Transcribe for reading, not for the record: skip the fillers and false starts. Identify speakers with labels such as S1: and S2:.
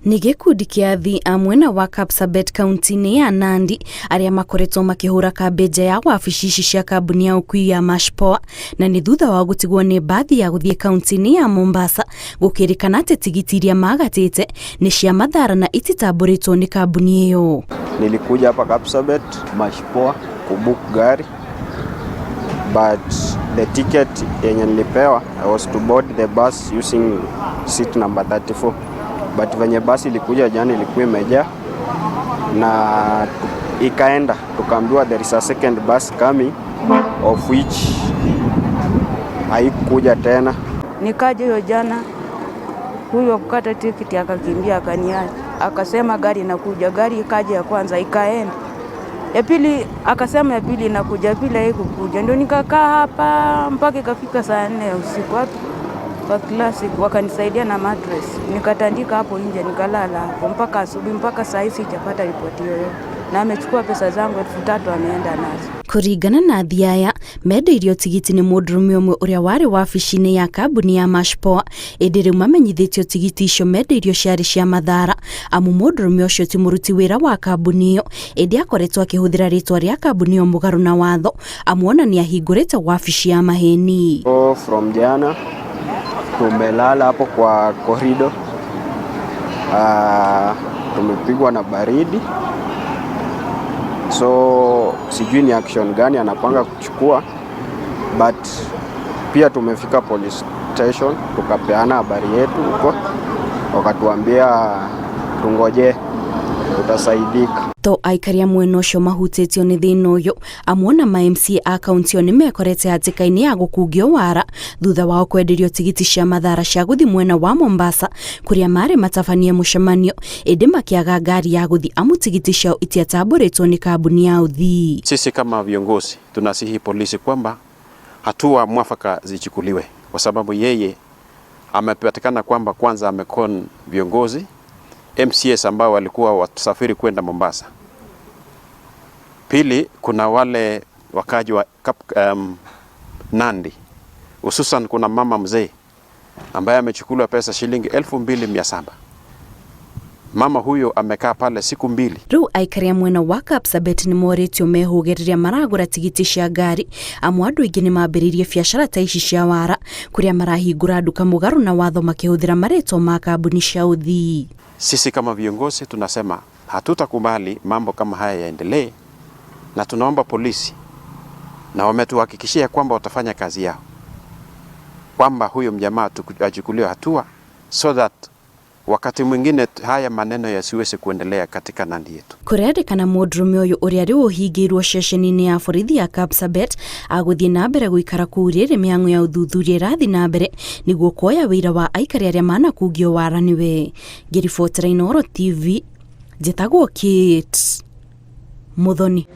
S1: Nĩ gĩkundi kĩa athii a mwena wa Kapsabet kaunti-inĩ ya Nandi arĩa makoretwo makĩhũra kambĩ ya wabici ici cia kambuni ya ũkui ya Ma-MCA, na nĩ thutha wa gũtigwo nĩ mbathi ya gũthiĩ kaunti-inĩ ya Mombasa gũkĩrĩkana atĩ tigiti iria magatĩte nĩ cia mathaara na ititambũrĩtwo nĩ kambuni ĩyo.
S2: Nilikuja hapa Kapsabet Ma-MCA kubook gari, but the ticket yenye nilipewa I was to board the bus using seat number 34, but venye basi ilikuja jana ilikuwa imejaa na ikaenda, tukaambiwa there is a second bus coming of which haikuja tena.
S3: Nikaja hiyo jana, huyo kukata tikiti akakimbia akaniacha, akasema gari inakuja. Gari ikaja ya kwanza ikaenda, ya pili akasema ya pili inakuja, ya pili haikukuja. Ndio nikakaa hapa mpaka ikafika saa 4 ya usiku. Watu wa classic wakanisaidia na mattress, nikatandika hapo nje nikalala hapo mpaka asubuhi. Mpaka saa hizi sijapata ripoti yoyote, na amechukua pesa zangu 3,000 ameenda nazo.
S1: Kũringana na athii aya, mendeirio tigiti nĩ mũndũrũme ũmwe ũrĩa warĩ wabici-inĩ ya kambuni ya Ma-MCA, ĩndĩ rĩu mamenyithĩtio tigiti icio mendeirio ciarĩ cia mathaara, amu mũndũrũme ũcio ti mũruti wĩra wa kambuni ĩyo, ĩndĩ akoretwo akĩhũthĩra rĩtwa rĩa kambuni ĩyo mũgarũ na watho, amu ona nĩ ahingũrĩte wabici ya maheni.
S2: From jana tumelala hapo kwa korido, tumepigwa na baridi, so sijui ni action gani anapanga kuchukua, but pia tumefika police station tukapeana habari yetu huko, wakatuambia tungoje tutasaidika.
S1: To aikaria mwena ũcio mahutĩtio nĩ thĩna ũyũ, amwona Ma-MCA akaunti ĩyo nĩmekorete hatĩka-inĩ ya gũkungio waara thutha wao kwenderio tigiti cia mathaara cia gũthiĩ mwena wa Mombasa kũrĩa marĩ matabanie mũcemanio, ĩndĩ makĩaga ngari ya gũthiĩ amu tigiti ciao itiatambũrĩtwo nĩ kambuni ya uthii.
S4: Sisi kama viongozi tunasihi polisi kwamba hatua mwafaka zichukuliwe, kwa sababu yeye amepatikana kwamba kwanza amekon viongozi MCAs ambao walikuwa wasafiri kwenda Mombasa. Pili, kuna wale wakaji wa Nandi, hususan kuna mama mzee ambaye amechukuliwa pesa shilingi 2,700. Mama huyo amekaa pale siku 2.
S1: Rĩu aikaria mwena wa Kapsabet nĩ moritio mehũgĩrĩria maragũra tigiti cia ngari, amu andũ aingĩ nĩ mambĩrĩirie biacara ta ici cia waara kũrĩa marahingũra nduka mũgarũ na watho makĩhũthĩra marĩtwa ma kambuni cia uthii.
S4: Sisi kama viongozi tunasema hatutakubali mambo kama haya yaendelee, na tunaomba polisi, na wametuhakikishia kwamba watafanya kazi yao, kwamba huyo mjamaa achukuliwe hatua, so that wakati mwingine haya maneno yasiweze kuendelea katika Nandi yetu.
S1: Kũrerĩkana mũndũrũme ũyũ ũrĩa rĩu ũhingĩirwo ceceni-inĩ ya borithi ya Kapsabet agũthiĩ na mbere gũikara kũu rĩrĩ mĩhang'o ya ũthuthuria ĩrathiĩ na mbere nĩguo kuoya wĩira wa aikari arĩa manakungio waara nĩwe. Ngĩribotera Inooro TV, njĩtagwo Kate Muthoni.